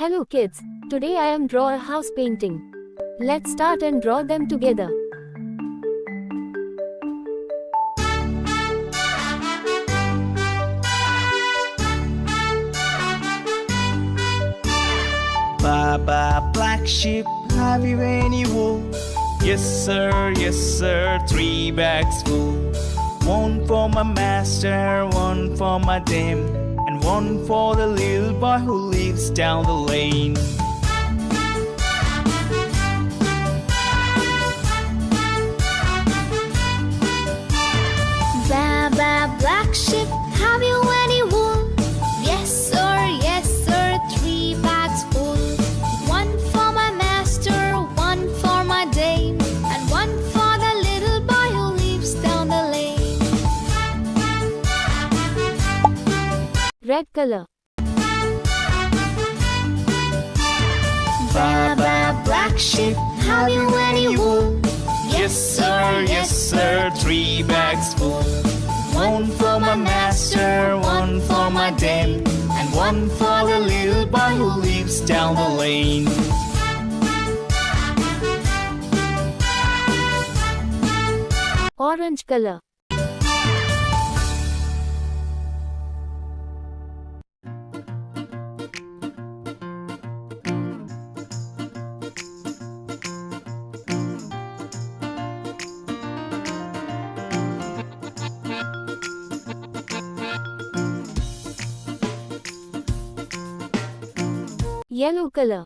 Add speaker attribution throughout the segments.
Speaker 1: Hello kids, today I am draw a house painting. Let's start and draw them together.
Speaker 2: Baba, black sheep, have you any wool? Yes sir, 3 bags full. One for my master, one for my dame, and one for the little boy who lives down the lane.
Speaker 3: Baba, black sheep, have you any wool? Yes sir, 3 bags full. One for my master, one for my dame, and one for the little boy who lives down the lane.
Speaker 1: Red color.
Speaker 3: Baba, black sheep, have you any wool?
Speaker 2: Yes sir, 3 bags full. One for my master, one for my dame, and one for the little boy who lives down the lane.
Speaker 1: Orange color. Yellow color.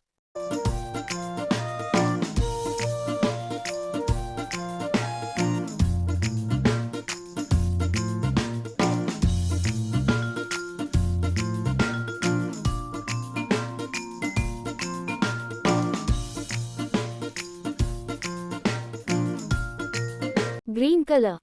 Speaker 1: Green color.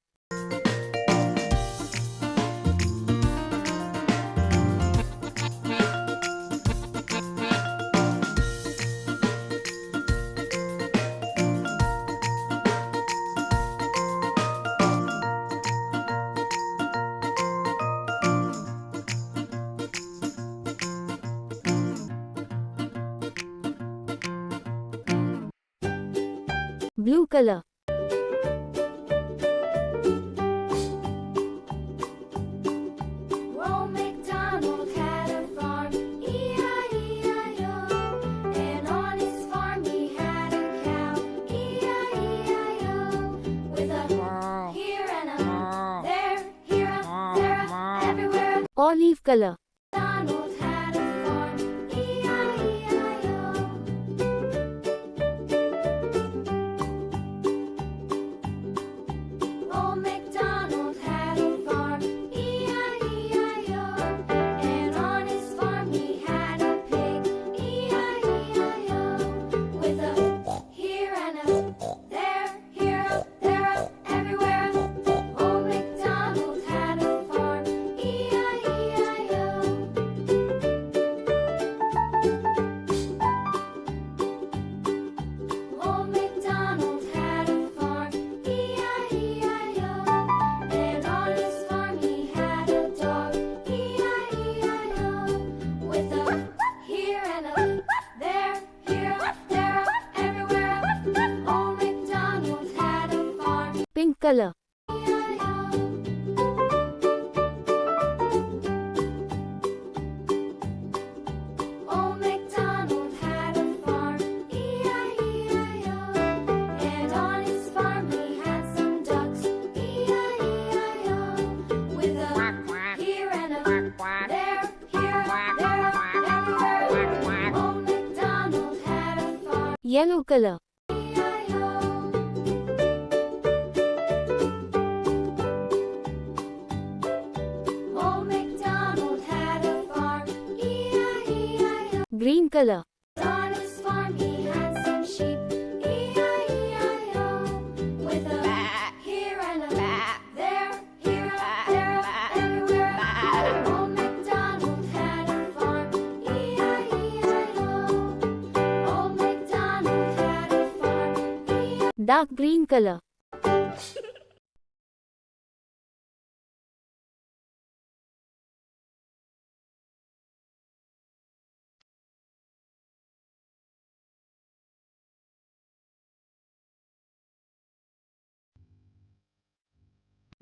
Speaker 1: Blue color.
Speaker 3: Old MacDonald had a farm, E-I-E-I-O. And on his farm he had a cow, E-I-E-I-O. With a here and a there, here a there, everywhere.
Speaker 1: Olive color.
Speaker 3: MacDonald had a farm, E-I-E-I-O. Old MacDonald had a farm, E-I-E-I-O. And on his farm he had a pig, E-I-E-I-O. With a here and a there, here a there, everywhere. Old MacDonald had a farm, E-I-E-I-O. Old MacDonald had a farm, E-I-E-I-O. And on his farm he had a dog, E-I-E-I-O. With a here and a there, here a there, everywhere. Old MacDonald had a farm,
Speaker 1: Pink color.
Speaker 3: E-I-O. Old MacDonald had a farm, E-I-E-I-O. And on his farm he had some ducks, E-I-E-I-O. With a here and a there, here a there, everywhere. Old MacDonald had a farm,
Speaker 1: Yellow color.
Speaker 3: E-I-O. Old MacDonald had a farm, E-I-E-I-O.
Speaker 1: Green color.
Speaker 3: On his farm he had some sheep, E-I-E-I-O. With a here and a there, here a there, everywhere. Old MacDonald had a farm, E-I-E-I-O. Old MacDonald had a farm, E-I-E-I-O.
Speaker 1: Dark green color.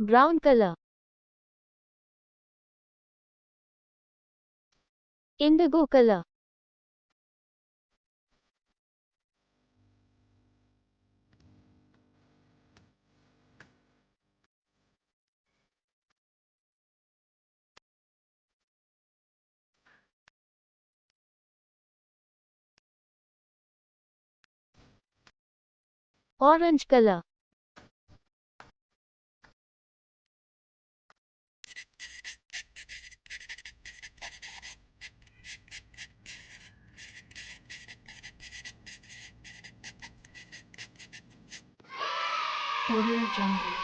Speaker 1: brown color, indigo color, orange color,
Speaker 4: Audio Jungle.